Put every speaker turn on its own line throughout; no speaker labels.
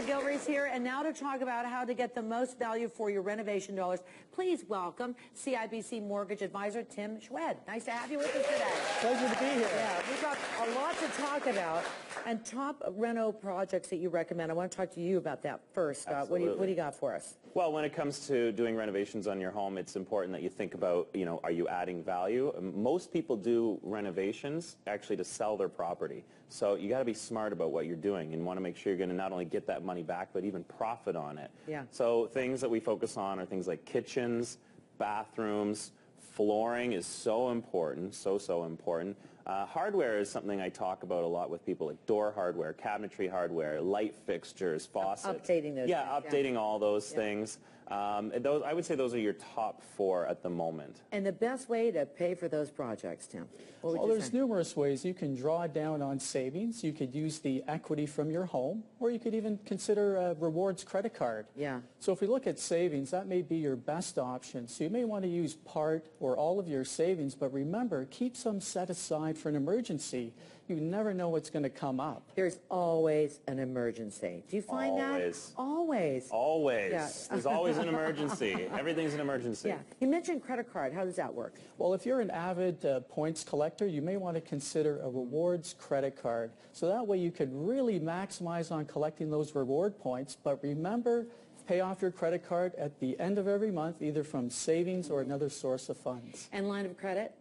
Gilreath's here, and now to talk about how to get the most value for your renovation dollars, please welcome CIBC Mortgage Advisor Tim Shwed. Nice to have you with us today.
Pleasure to be here.
Yeah, we've got a lot to talk about. And top reno projects that you recommend. I want to talk to you about that first. What do you got for us?
Well, when it comes to doing renovations on your home, it's important that you think about, are you adding value? Most people do renovations actually to sell their property. So you got to be smart about what you're doing and want to make sure you're going to not only get that money back, but even profit on it.
Yeah.
So things that we focus on are things like kitchens, bathrooms. Flooring is so important, so important. Hardware is something I talk about a lot with people, like door hardware, cabinetry hardware, light fixtures, faucets.
Updating those
things. Updating all those things. Those, I would say those are your top 4 at the moment.
And the best way to pay for those projects, Tim?
Well, there's numerous ways. You can draw down on savings. You could use the equity from your home, or you could even consider a rewards credit card.
Yeah.
So if we look at savings, that may be your best option. So you may want to use part or all of your savings, but remember, keep some set aside for an emergency. You never know what's going to come up.
There's always an emergency. Do you find that? Always.
Always.
Yeah.
There's always an emergency. Everything's an emergency.
Yeah. You mentioned credit card. How does that work?
Well, if you're an avid points collector, you may want to consider a rewards credit card. So that way you could really maximize on collecting those reward points. But remember, pay off your credit card at the end of every month, either from savings or another source of funds.
And line of credit?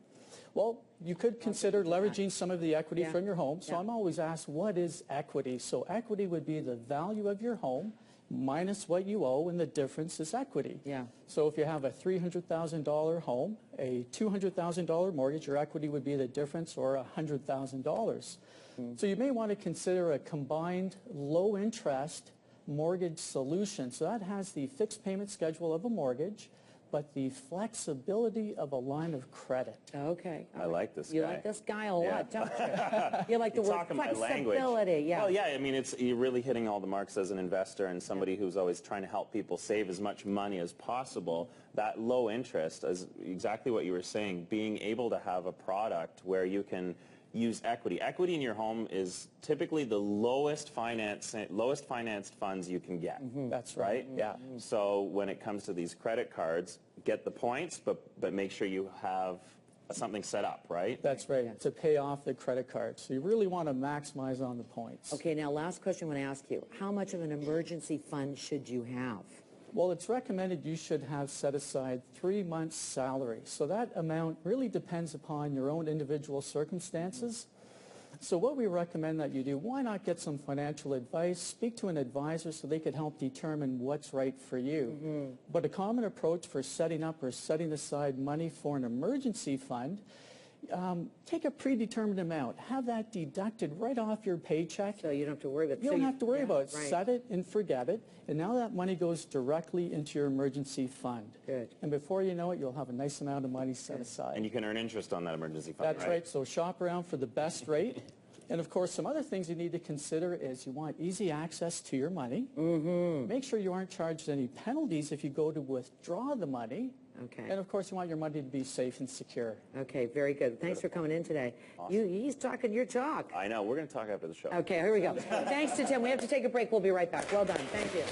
Well, you could consider leveraging some of the equity from your home. So I'm always asked, what is equity? So equity would be the value of your home minus what you owe, and the difference is equity.
Yeah.
So if you have a $300,000 home, a $200,000 mortgage, your equity would be the difference, or $100,000. So you may want to consider a combined low-interest mortgage solution. So that has the fixed payment schedule of a mortgage, but the flexibility of a line of credit.
Okay.
I like this guy.
You like this guy a lot, don't you? You like the word
flexibility.
Yeah.
Well, yeah, I mean, you're really hitting all the marks as an investor and somebody who's always trying to help people save as much money as possible. That low interest is exactly what you were saying, being able to have a product where you can use equity. Equity in your home is typically the lowest financed funds you can get.
That's right.
Yeah. So when it comes to these credit cards, get the points, but make sure you have something set up, right?
That's right, to pay off the credit card. So you really want to maximize on the points.
Okay, now last question I want to ask you. How much of an emergency fund should you have?
Well, it's recommended you should have set aside 3 months' salary. So that amount really depends upon your own individual circumstances. So what we recommend that you do, why not get some financial advice, speak to an advisor so they could help determine what's right for you. But a common approach for setting up or setting aside money for an emergency fund, take a predetermined amount. Have that deducted right off your paycheck.
So you don't have to worry about it.
You don't have to worry about it.
Right.
Set it and forget it. And now that money goes directly into your emergency fund.
Good.
And before you know it, you'll have a nice amount of money set aside.
And you can earn interest on that emergency fund,
That's right. So shop around for the best rate. And of course, some other things you need to consider is you want easy access to your money. Make sure you aren't charged any penalties if you go to withdraw the money.
Okay.
And of course, you want your money to be safe and secure.
Okay, very good. Thanks for coming in today.
Awesome.
He's talking your talk.
I know. We're going to talk after the show.
Okay, here we go. Thanks to Tim. We have to take a break. We'll be right back. Well done. Thank you.